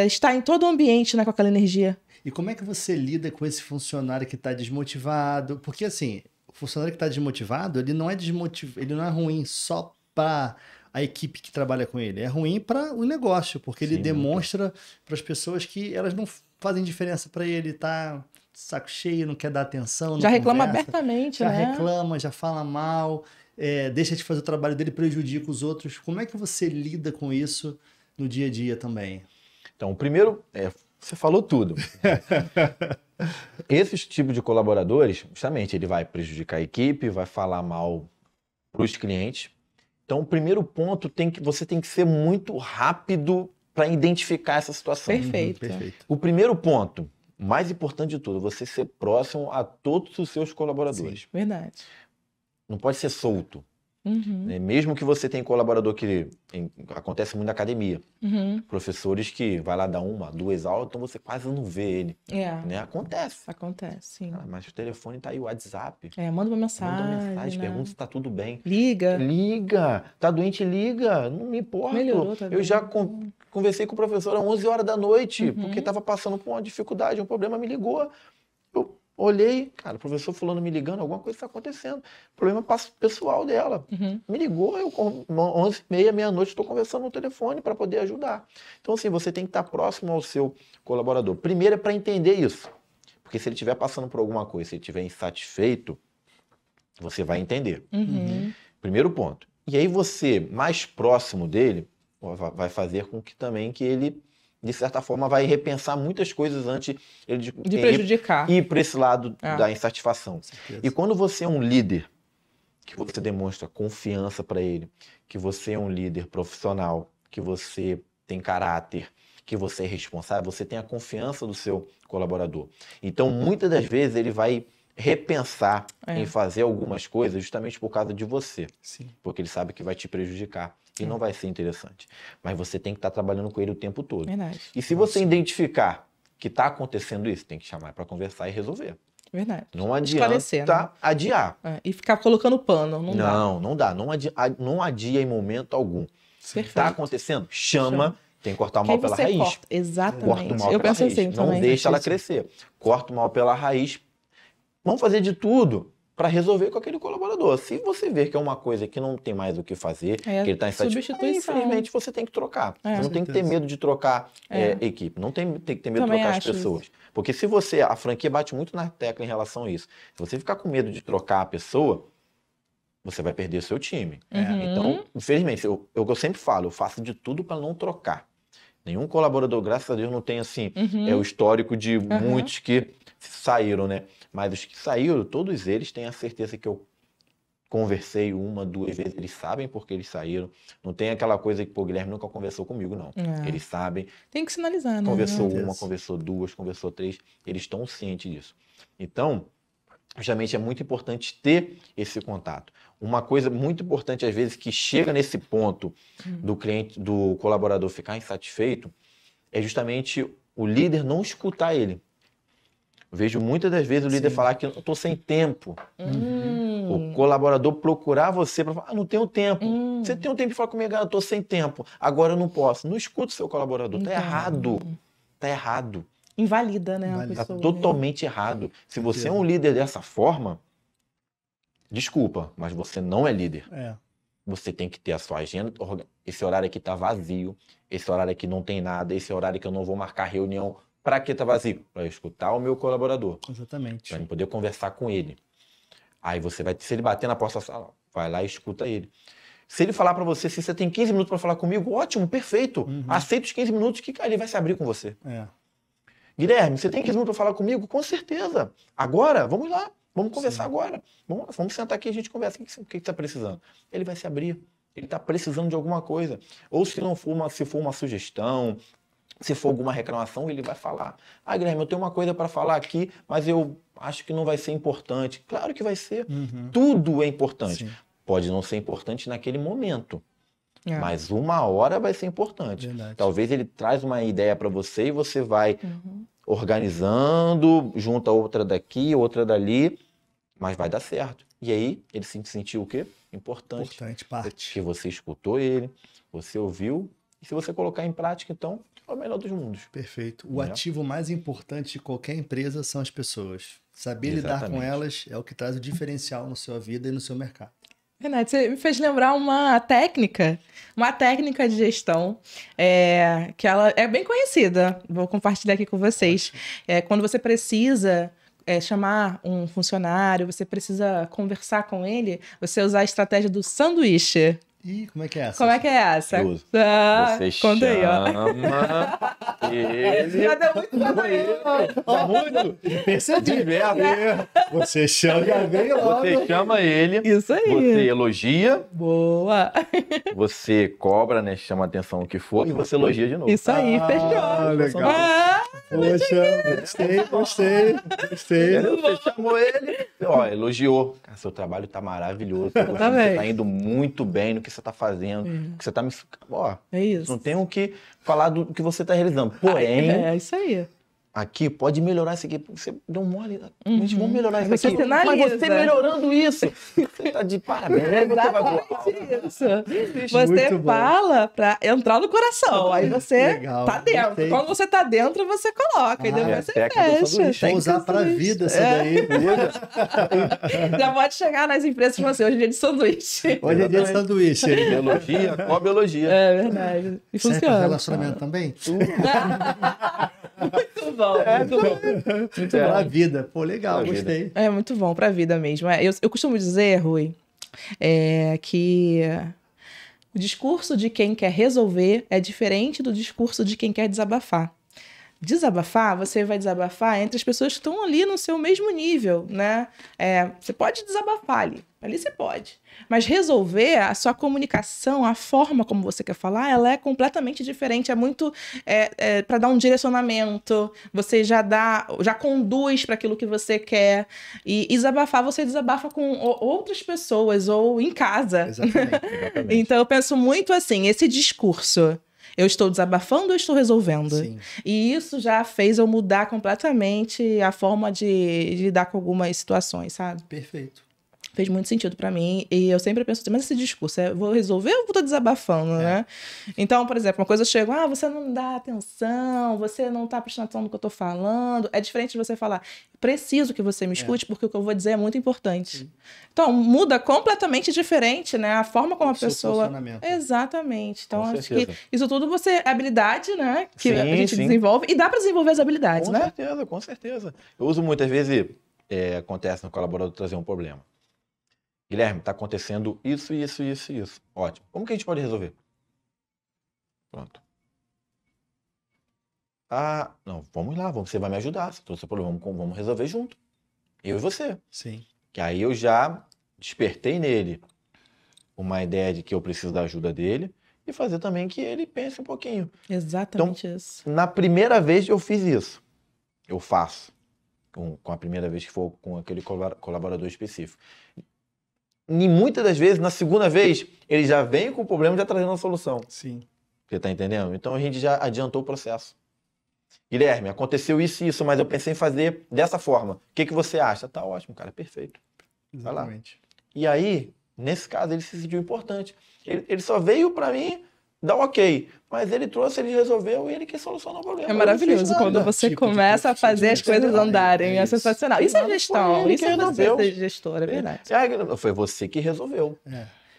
A: estar em todo o ambiente, né, com aquela energia.
B: E como é que você lida com esse funcionário que está desmotivado? Porque assim, o funcionário que está desmotivado, ele não é ruim só para a equipe que trabalha com ele, é ruim para o negócio, porque ele demonstra para as pessoas que elas não fazem diferença para ele, tá saco cheio, não quer dar atenção,
A: já reclama abertamente,
B: já
A: né?
B: reclama, já fala mal. Deixa de fazer o trabalho dele, prejudica os outros. Como é que você lida com isso no dia a dia também?
C: Então, o primeiro, você falou tudo. Esse tipo de colaboradores, justamente, ele vai prejudicar a equipe, vai falar mal para os clientes. Então, o primeiro ponto, você tem que ser muito rápido para identificar essa situação.
A: Perfeito.
C: O primeiro ponto, mais importante de tudo, você ser próximo a todos os seus colaboradores.
A: Sim, verdade.
C: Não pode ser solto. né? Mesmo que você tenha colaborador acontece muito na academia. Professores que vai lá dar 1, 2 aulas, então você quase não vê ele. Né? Acontece.
A: Acontece, sim.
C: Mas o telefone tá aí, o WhatsApp.
A: Manda uma mensagem.
C: Né? Pergunta se tá tudo bem.
A: Liga.
C: Tá doente, liga. Não me importa.
A: Melhorou,
C: Eu já conversei com o professor às 11 horas da noite, porque tava passando por uma dificuldade, um problema, me ligou. Eu olhei, cara, o professor fulano me ligando, alguma coisa está acontecendo. Problema pessoal dela. Me ligou, eu 11h30, meia-noite, estou conversando no telefone para poder ajudar. Então, assim, você tem que estar próximo ao seu colaborador. Primeiro é para entender isso. Porque se ele estiver passando por alguma coisa, se ele estiver insatisfeito, você vai entender. Primeiro ponto. E aí você, mais próximo dele, vai fazer com que também que ele, de certa forma, vai repensar muitas coisas antes de
A: prejudicar.
C: Ir para esse lado da insatisfação. E quando você é um líder, que você demonstra confiança para ele, que você é um líder profissional, que você tem caráter, que você é responsável, você tem a confiança do seu colaborador. Então, muitas das vezes, ele vai repensar em fazer algumas coisas justamente por causa de você. Porque ele sabe que vai te prejudicar. E não vai ser interessante. Mas você tem que estar trabalhando com ele o tempo todo.
A: Verdade.
C: E se você identificar que está acontecendo isso, tem que chamar para conversar e resolver.
A: Verdade.
C: Não adianta adiar.
A: E ficar colocando pano.
C: Não dá. Não adia em momento algum. Se está acontecendo, chama. Tem que cortar o mal pela raiz.
A: Corta. Exatamente.
C: Corta o mal pela raiz.
A: Assim,
C: não deixa ela crescer. Corta o mal pela raiz. Vamos fazer de tudo para resolver com aquele colaborador. Se você ver que é uma coisa que não tem mais o que fazer, que ele está insatisfeito, infelizmente você tem que trocar. Você não tem que ter medo de trocar equipe. Não tem que ter medo de trocar as pessoas. Isso. Porque se você... A franquia bate muito na tecla em relação a isso. Se você ficar com medo de trocar a pessoa, você vai perder o seu time. Então, infelizmente, eu sempre falo, eu faço de tudo para não trocar. Nenhum colaborador, graças a Deus, não tem assim, o histórico de muitos que saíram, né? Mas os que saíram, todos eles têm a certeza que eu conversei 1, 2 vezes, eles sabem porque eles saíram. Não tem aquela coisa que, pô, Guilherme nunca conversou comigo, não. Eles sabem.
A: Tem que sinalizar, né?
C: Conversou 1, conversou 2, conversou 3, eles estão cientes disso. Então, justamente é muito importante ter esse contato. Uma coisa muito importante, às vezes, que chega nesse ponto do cliente, do colaborador ficar insatisfeito, é justamente o líder não escutar ele. Eu vejo muitas das vezes o líder falar que eu estou sem tempo. O colaborador procurar você para falar, não tenho tempo. Você tem um tempo de falar comigo, eu estou sem tempo. Agora eu não posso. Não escuta o seu colaborador. Está errado. Está errado.
A: Invalida, né?
C: Está totalmente errado. Se você é um líder dessa forma, desculpa, mas você não é líder. Você tem que ter a sua agenda. Esse horário aqui está vazio. Esse horário aqui não tem nada. Esse horário que eu não vou marcar reunião. Para que tá vazio? Para eu escutar o meu colaborador.
B: Exatamente.
C: Para eu poder conversar com ele. Aí você vai, se ele bater na porta da sala, vai lá e escuta ele. Se ele falar para você, se você tem 15 minutos para falar comigo, ótimo, perfeito. Aceita os 15 minutos que ele vai se abrir com você. Guilherme, você tem 15 minutos para falar comigo? Com certeza. Agora, vamos lá. Vamos conversar agora. Vamos sentar aqui e a gente conversa. O que você está precisando? Ele vai se abrir. Ele está precisando de alguma coisa. Ou se for uma sugestão, se for alguma reclamação, ele vai falar. Guilherme, eu tenho uma coisa para falar aqui, mas eu acho que não vai ser importante. Claro que vai ser. Tudo é importante. Pode não ser importante naquele momento, mas uma hora vai ser importante. Talvez ele traz uma ideia para você e você vai organizando, junta outra daqui, outra dali, mas vai dar certo. E aí ele se sentiu o quê? Importante parte. Que você escutou ele, você ouviu, e se você colocar em prática, então, é o melhor dos mundos.
B: Perfeito. O ativo mais importante de qualquer empresa são as pessoas. Saber lidar com elas é o que traz o diferencial na sua vida e no seu mercado.
A: Renato, você me fez lembrar uma técnica de gestão, que ela é bem conhecida. Vou compartilhar aqui com vocês. Quando você precisa chamar um funcionário, você precisa conversar com ele, você usar a estratégia do sanduíche.
B: Ih, como é que é essa?
A: Como é que é essa?
C: Você
A: conta aí, ó.
C: Ele...
A: Já deu muito
C: muito.
B: Percebi. Você chama ele logo.
C: Você chama ele.
A: Isso aí.
C: Você elogia.
A: Boa.
C: Você cobra, né? Chama a atenção o que for. E você elogia de novo.
A: Isso aí, fechou.
B: Legal. Poxa, gostei.
C: Você chamou ele, ó, elogiou. Cara, seu trabalho tá maravilhoso. Você tá indo muito bem no que você tá fazendo. Que você tá me... Ó,
A: É isso.
C: não tem o que falar do que você tá realizando. Porém,
A: É isso aí.
C: aqui pode melhorar isso aqui. Você deu mole. Gente, vamos melhorar isso
A: Você
C: aqui.
A: finaliza.
C: Mas você melhorando isso, você tá de parabéns.
A: Exatamente isso. Você
B: Muito bom.
A: fala pra entrar no coração. Aí você
B: Legal,
A: tá dentro.
B: gostei.
A: Quando você tá dentro, você coloca. E depois você
C: técnica do
A: fecha.
C: sanduíche.
B: Vou usar pra vida essa daí.
A: Já pode chegar nas empresas e falar assim, hoje é dia de sanduíche.
B: Hoje é dia de sanduíche.
C: Elogia, cobre elogia.
A: É verdade. E
B: Serve pra
A: funciona.
B: relacionamento também?
A: Muito bom, muito bom.
B: Muito pra vida. Pô, legal,
C: Pra vida.
B: gostei.
A: É muito bom pra vida mesmo. Eu costumo dizer, Rui, que o discurso de quem quer resolver é diferente do discurso de quem quer desabafar. Desabafar, você vai desabafar entre as pessoas que estão ali no seu mesmo nível, né? Você pode desabafar ali você pode. Mas resolver, a sua comunicação, a forma como você quer falar, ela é completamente diferente. É muito para dar um direcionamento, você já conduz para aquilo que você quer. E desabafar, você desabafa com outras pessoas ou em casa.
B: Exatamente.
A: Então eu penso muito assim, esse discurso. Eu estou desabafando ou estou resolvendo?
B: Sim.
A: E isso já fez eu mudar completamente a forma de lidar com algumas situações, sabe?
B: Perfeito.
A: Fez muito sentido pra mim. E eu sempre penso assim, mas esse discurso, vou resolver ou vou desabafando, né? Então, por exemplo, uma coisa chega, você não dá atenção, você não tá prestando atenção no que eu tô falando. É diferente de você falar, preciso que você me escute, porque o que eu vou dizer é muito importante. Sim. Então, muda completamente diferente, né? A forma como a pessoa... Exatamente. Então, acho que isso tudo é habilidade, né? Que a gente desenvolve. E dá pra desenvolver as habilidades, né?
C: Com certeza. Eu uso muitas vezes, acontece no colaborador trazer um problema. Guilherme, está acontecendo isso. Ótimo. Como que a gente pode resolver? Pronto. Não, vamos lá, você vai me ajudar. Se trouxe o problema, vamos resolver junto. Eu e você.
B: Sim.
C: Que aí eu já despertei nele uma ideia de que eu preciso da ajuda dele e fazer também que ele pense um pouquinho.
A: Exatamente
C: então,
A: isso.
C: Na primeira vez eu fiz isso. Eu faço. Com a primeira vez que for com aquele colaborador específico. E muitas das vezes, na segunda vez, ele já vem com o problema já trazendo a solução.
B: Sim.
C: Você tá entendendo? Então a gente já adiantou o processo. Guilherme, aconteceu isso e isso, mas eu pensei em fazer dessa forma. O que você acha? Tá ótimo, cara, perfeito.
B: Exatamente.
C: E aí, nesse caso, ele se sentiu importante. Ele só veio para mim dar ok. Mas ele trouxe, ele resolveu e ele que solucionou o problema.
A: É maravilhoso quando você começa a fazer as coisas andarem. É sensacional. Isso é gestão. Isso é você ser gestor, é verdade.
C: Foi você que resolveu.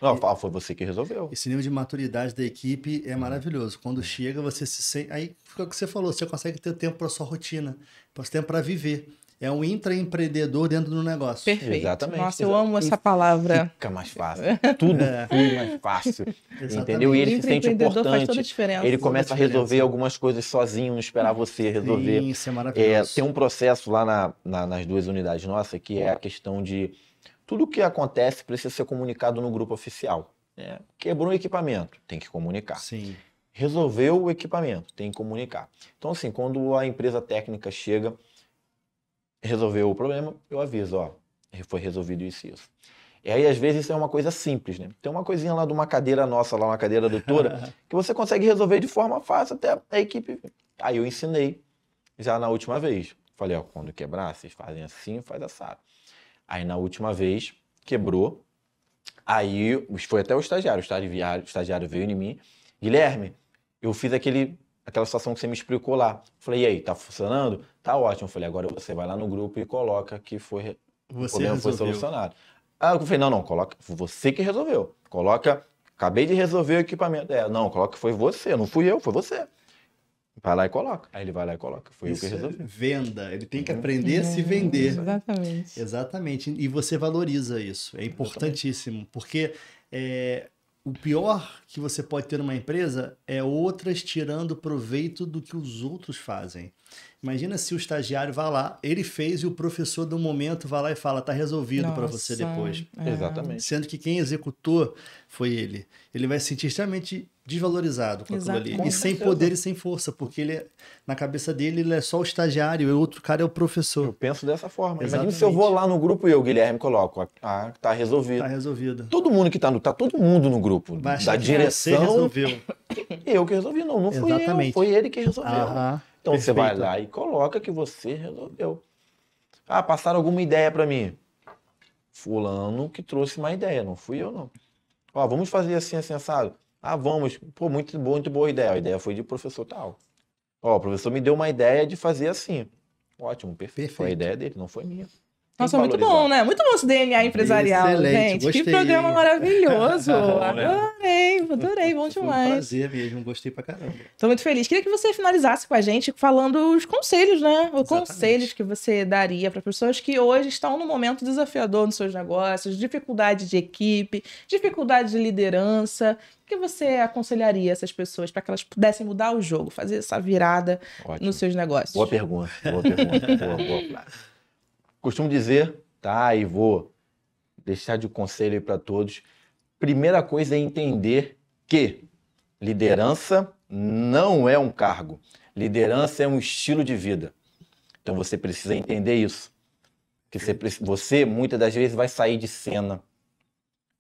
C: Não, foi você que resolveu.
B: Esse nível de maturidade da equipe é maravilhoso. Quando chega, você se sente... Aí, foi o que você falou, você consegue ter tempo para sua rotina, para tempo para viver. É um intraempreendedor dentro do negócio.
A: Perfeito.
C: Exatamente.
A: Nossa, eu amo essa palavra.
C: Fica mais fácil. Tudo flui mais fácil. Entendeu? E ele se sente importante.
A: Faz toda a diferença.
C: Ele começa a resolver algumas coisas sozinho, não esperar você resolver.
B: Sim, isso é maravilhoso.
C: Tem um processo lá nas duas unidades nossas que é a questão de tudo que acontece precisa ser comunicado no grupo oficial. Quebrou um equipamento, tem que comunicar.
B: Sim.
C: Resolveu o equipamento, tem que comunicar. Então, assim, quando a empresa técnica chega, resolveu o problema, eu aviso, foi resolvido isso e isso. E aí, às vezes, isso é uma coisa simples, né? Tem uma coisinha lá de uma cadeira nossa, lá uma cadeira doutora, que você consegue resolver de forma fácil até a equipe. Aí eu ensinei já na última vez. Falei, quando quebrar, vocês fazem assim, faz assado. Aí na última vez, quebrou. Aí foi até o estagiário veio em mim. Guilherme, eu fiz aquela situação que você me explicou lá. Falei, e aí, tá funcionando? Tá ótimo. Falei, agora você vai lá no grupo e coloca que o problema foi solucionado. Eu falei, não, coloca, você que resolveu. Coloca, acabei de resolver o equipamento. Não, coloca que foi você, não fui eu, foi você. Vai lá e coloca. Aí ele vai lá e coloca. Foi eu que resolvi.
B: Venda. Ele tem que aprender a se vender.
A: Exatamente.
B: Exatamente. E você valoriza isso. É importantíssimo. Porque o pior que você pode ter numa empresa é outras tirando proveito do que os outros fazem. Imagina se o estagiário vai lá, ele fez e o professor, do momento, vai lá e fala, tá resolvido para você depois.
C: Exatamente.
B: Sendo que quem executou foi ele. Ele vai se sentir extremamente desvalorizado com aquilo ali. E sem poder e sem força, porque ele, na cabeça dele, ele é só o estagiário e o outro cara é o professor.
C: Eu penso dessa forma.
B: Exatamente.
C: Imagina se eu vou lá no grupo e eu, Guilherme, coloco, tá resolvido.
B: Tá resolvido.
C: Todo mundo que tá todo mundo no grupo.
B: Vai achar
C: Da
B: que
C: direção.
B: você resolveu.
C: Eu que resolvi, não fui
B: Exatamente.
C: eu, foi ele que resolveu. Então
B: perfeito.
C: você vai lá e coloca que você resolveu. Passaram alguma ideia para mim. Fulano que trouxe uma ideia, não fui eu não. Vamos fazer assim, assim, assado. Vamos. Pô, muito boa ideia. A ideia foi de professor tal. O professor me deu uma ideia de fazer assim. Ótimo, perfeito. Foi a ideia dele, não foi minha.
A: Nossa, muito bom, né? Muito bom esse DNA empresarial,
B: excelente,
A: gente.
B: gostei.
A: Que programa maravilhoso. Adorei, bom demais.
B: Foi um prazer mesmo, gostei pra caramba.
A: Tô muito feliz. Queria que você finalizasse com a gente falando os conselhos, né? Os conselhos que você daria para pessoas que hoje estão num momento desafiador nos seus negócios, dificuldade de equipe, dificuldade de liderança. O que você aconselharia essas pessoas para que elas pudessem mudar o jogo, fazer essa virada nos seus negócios?
C: Boa pergunta. Boa. Costumo dizer, e vou deixar de conselho aí para todos. Primeira coisa é entender que liderança não é um cargo. Liderança é um estilo de vida. Então você precisa entender isso. Que você muitas das vezes vai sair de cena.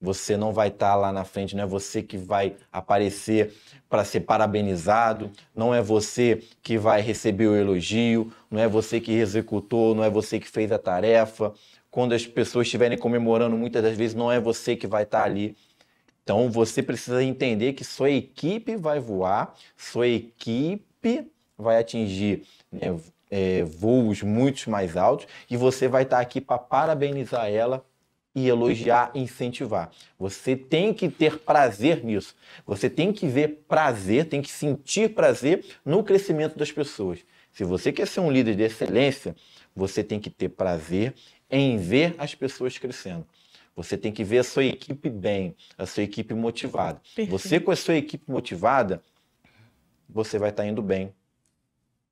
C: Você não vai estar lá na frente, não é você que vai aparecer para ser parabenizado, não é você que vai receber o elogio, não é você que executou, não é você que fez a tarefa. Quando as pessoas estiverem comemorando, muitas das vezes não é você que vai estar ali. Então você precisa entender que sua equipe vai voar, sua equipe vai atingir voos muito mais altos e você vai estar aqui para parabenizar ela e elogiar e incentivar. Você tem que ter prazer nisso. Você tem que ver prazer, tem que sentir prazer no crescimento das pessoas. Se você quer ser um líder de excelência, você tem que ter prazer em ver as pessoas crescendo. Você tem que ver a sua equipe bem, a sua equipe motivada. Perfeito. Você com a sua equipe motivada, você vai estar indo bem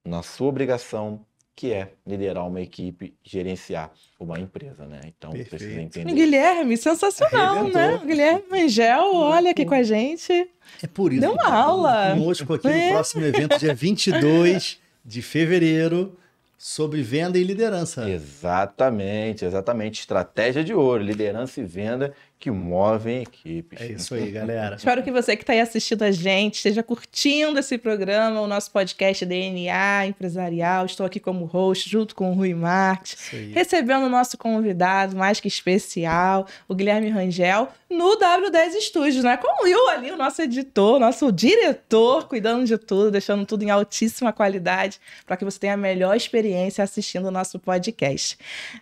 C: na sua obrigação, que é liderar uma equipe, gerenciar uma empresa, né? Então, precisa entender.
A: Guilherme, sensacional, né? O Guilherme Rangel, olha aqui com a gente.
B: É por isso.
A: Deu uma aula.
B: Conosco aqui no próximo evento, dia 22 de fevereiro, sobre venda e liderança.
C: Exatamente. Estratégia de ouro, liderança e venda que movem equipes.
B: É isso aí, galera.
A: Espero que você que está aí assistindo a gente esteja curtindo esse programa, o nosso podcast DNA Empresarial. Estou aqui como host, junto com o Rui Marques, recebendo o nosso convidado mais que especial, o Guilherme Rangel, no W10 Studios, né? Com o Will ali, o nosso editor, nosso diretor, cuidando de tudo, deixando tudo em altíssima qualidade, para que você tenha a melhor experiência assistindo o nosso podcast.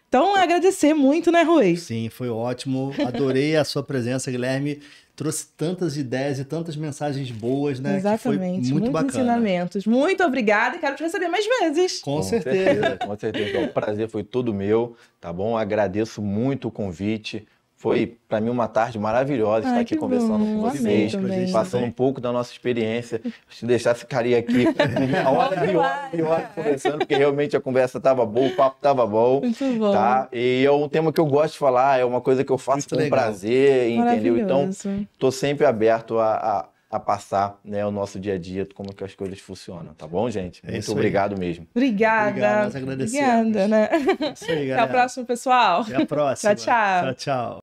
A: Então, agradecer muito, né, Rui?
B: Sim, foi ótimo. Adorei a sua presença, Guilherme. Trouxe tantas ideias e tantas mensagens boas, né?
A: Exatamente.
B: Que foi muito bacana.
A: Ensinamentos. Muito obrigada e quero te receber mais vezes.
B: Com certeza.
C: Com certeza. Então, o prazer foi todo meu, tá bom? Agradeço muito o convite. Foi, para mim, uma tarde maravilhosa estar aqui conversando com vocês, passando um pouco da nossa experiência. Se deixasse, ficaria aqui uma hora e hora conversando, porque realmente a conversa estava boa, o papo estava bom.
A: Muito bom.
C: Tá? E é um tema que eu gosto de falar, é uma coisa que eu faço com prazer, entendeu? Então, estou sempre aberto a passar, né, o nosso dia a dia, como que as coisas funcionam, tá bom, gente? Muito obrigado mesmo.
A: Obrigada.
B: Nós agradecemos.
A: Obrigada, né?
B: Isso aí, galera.
A: Até a próxima, pessoal.
B: Até a próxima.
A: Tchau, tchau.
B: Tchau, tchau.